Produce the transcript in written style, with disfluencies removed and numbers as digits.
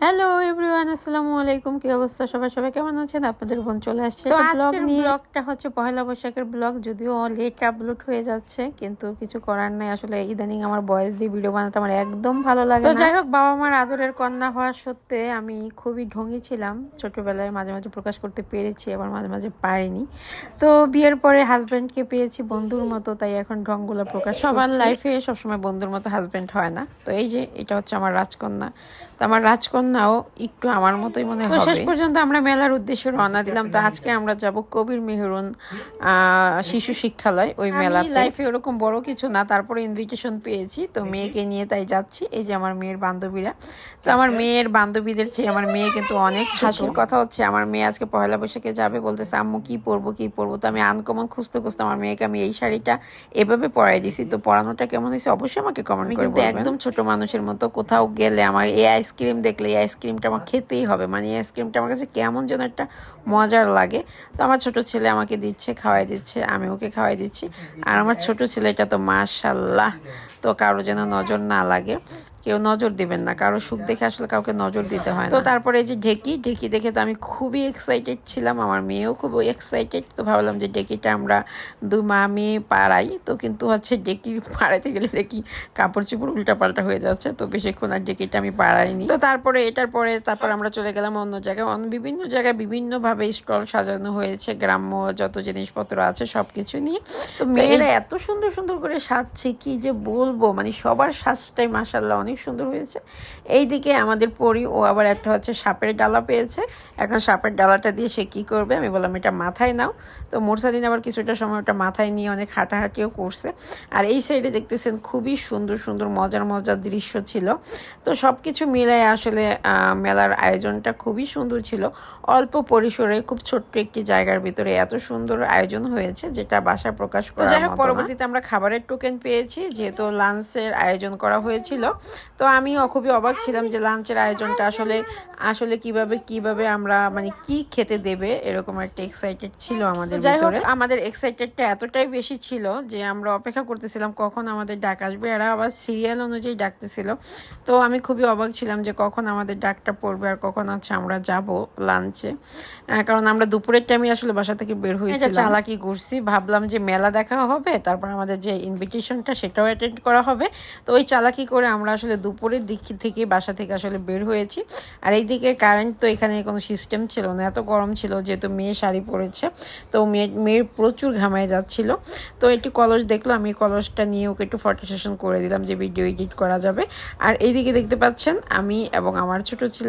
Hello everyone, আসসালামু আলাইকুম। কি অবস্থা সবাই? সবাই কেমন আছেন? আপনাদের বোন চলে আসছে তো ব্লগ আজকের নিয়ে। ব্লগটা হচ্ছে পহেলা বৈশাখের ব্লগ, যদিও লেট আপলোড হয়ে যাচ্ছে, কিন্তু কিছু করার নাই। আসলে ইদানিং আমার ভয়েস দিয়ে ভিডিও বানাতে আমার একদম ভালো লাগে না। তো যাই হোক, বাবা মার আদরের কন্যা হওয়া সত্ত্বে আমি খুবই ঢঙ্গি ছিলাম ছোটবেলায়। মাঝে মাঝে প্রকাশ করতে পেরেছি, আবার মাঝে মাঝে পারিনি। তো বিয়ের পরে হাজব্যান্ডকে পেয়েছি বন্ধুর মতো, তাই এখন ঢংগুলো প্রকাশ। সবার লাইফে সবসময় বন্ধুর মতো হাজব্যান্ড হয় না। তো এই যে এটা হচ্ছে আমার রাজকন্যা। তো আমার রাজকন্যাও একটু আমার মতোই মনে হয়। শেষ পর্যন্ত আমরা মেলার উদ্দেশ্যে রওনা দিলাম। তো আজকে আমরা যাব কবির মেহরুন শিশু শিক্ষালয়, ওই মেলাতে। লাইফে ওরকম বড় কিছু না, তারপরে ইনভিটেশন পেয়েছি, তো মেয়েকে নিয়ে তাই যাচ্ছি। এই যে আমার মেয়ের বান্ধবীরা। তো আমার মেয়ের বান্ধবীদের চেয়ে আমার মেয়ে কিন্তু অনেক হাসির কথা হচ্ছে, আমার মেয়ে আজকে পয়লা বৈশাখে যাবে, বলতেছে আম্মু কি পরবো কি পরবো। তো আমি আনকমন খুঁজতে খুঁজতে আমার মেয়েকে আমি এই শাড়িটা এভাবে পরাই দিছি। তো পরানোটা কেমন হয়েছে অবশ্যই আমাকে কমেন্ট করে বলবেন। একদম ছোট মানুষের মতো কোথাও গেলে আমার এই আইসক্রিম দেখলে এই আইসক্রিমটা আমার খেতেই হবে, মানে এই আইসক্রিমটা আমার কাছে কেমন যেন একটা মজার লাগে। তো আমার ছোট ছেলে আমাকে দিচ্ছে, খাওয়াই দিচ্ছে, আমি ওকে খাওয়াই দিচ্ছি। আর আমার ছোট ছেলেটা তো মাশাল্লাহ, তো কারো যেন নজর না লাগে। কেউ নজর দিবেন না, কারো সুখ দেখে আসলে কাউকে নজর দিতে হয় না। তো তারপরে এই যে ঢেকি দেখে তো আমি খুবই এক্সাইটেড ছিলাম, আমার মেয়েও খুব এক্সাইটেড। তো ভাবলাম যে ঢেকিটা আমরা দুই মা মেয়ে পাড়াই। তো কিন্তু হচ্ছে ঢেকি পাড়াইতে গেলে দেখি কাপড় চোপড় উল্টাপাল্টা হয়ে যাচ্ছে, তো বেশিক্ষণ আর ঢেকিটা আমি পাড়াইনি। তো তারপরে তারপর আমরা চলে গেলাম অন্য জায়গায়। বিভিন্ন জায়গায় বিভিন্নভাবে স্টল সাজানো হয়েছে, গ্রাম্য যত জিনিসপত্র আছে সব কিছু নিয়ে। তো মেয়েরা এত সুন্দর সুন্দর করে সাজছে, কি যে বলবো, মানে সবার সাজটাই মাশাল্লাহ অনেক সুন্দর হয়েছে। এইদিকে আমাদের পরি, ও আবার একটা হচ্ছে সাপের ডালা পেয়েছে। এখন সাপের ডালাটা দিয়ে সে কি করবে, আমি বললাম এটা মাথায় নাও। তো মোরসাদিন আবার কিছুটা সময় ওটা মাথায় নিয়ে অনেক হাঁটাহাঁটিও করছে। আর এই সাইডে দেখতেছেন খুবই সুন্দর সুন্দর মজার মজার দৃশ্য ছিল। তো সব কিছু মিলায় আসলে মেলার আয়োজনটা খুবই সুন্দর ছিল। অল্প পরিসরে খুব ছোট্ট একটি জায়গার ভিতরে এত সুন্দর আয়োজন হয়েছে, যেটা ভাষায় প্রকাশ করা যাই হোক। পরবর্তীতে আমরা খাবারের টোকেন পেয়েছি, যেহেতু লাঞ্চের আয়োজন করা হয়েছিল। তো আমিও খুবই অবাক ছিলাম যে লাঞ্চের আয়োজনটা আসলে কিভাবে আমরা মানে কি খেতে দেবে, এরকম একটা এক্সাইটেড ছিল আমাদের। যাই হোক, আমাদের এক্সাইটেডটা এতটাই বেশি ছিল যে আমরা অপেক্ষা করতেছিলাম কখন আমাদের ডাক আসবে। এরা আবার সিরিয়াল অনুযায়ী ডাকতেছিল। তো আমি খুবই অবাক ছিলাম যে কখন আমাদের ডাকটা পড়বে আর কখন হচ্ছে আমরা যাব লাঞ্চে। কারণ আমরা দুপুরের টাইমে আসলে বাসা থেকে বের হয়েছিলাম। চালাকি ঘুরছি, ভাবলাম যে মেলা দেখা হবে, তারপর আমাদের যে ইনভিটেশনটা সেটাও অ্যাটেন্ড করা হবে। তো ওই চালাকি করে আমরা আসলে দুপুরের দিক থেকে বাসা থেকে আসলে বের হয়েছি। আর এইদিকে কারেন্ট তো এখানে কোনো সিস্টেম ছিল না, এত গরম ছিল, যেহেতু মেয়ে শাড়ি পরেছে। তো মেয়ের প্রচুর ঘামায় যাচ্ছিল। তো একটি কলস দেখলো, আমি কলসটা নিয়ে ওকে একটু ফটো সেশন করে দিলাম যে ভিডিও এডিট করা যাবে। আর এইদিকে দেখতে পাচ্ছেন আমি এবং আমার ছোট ছেলে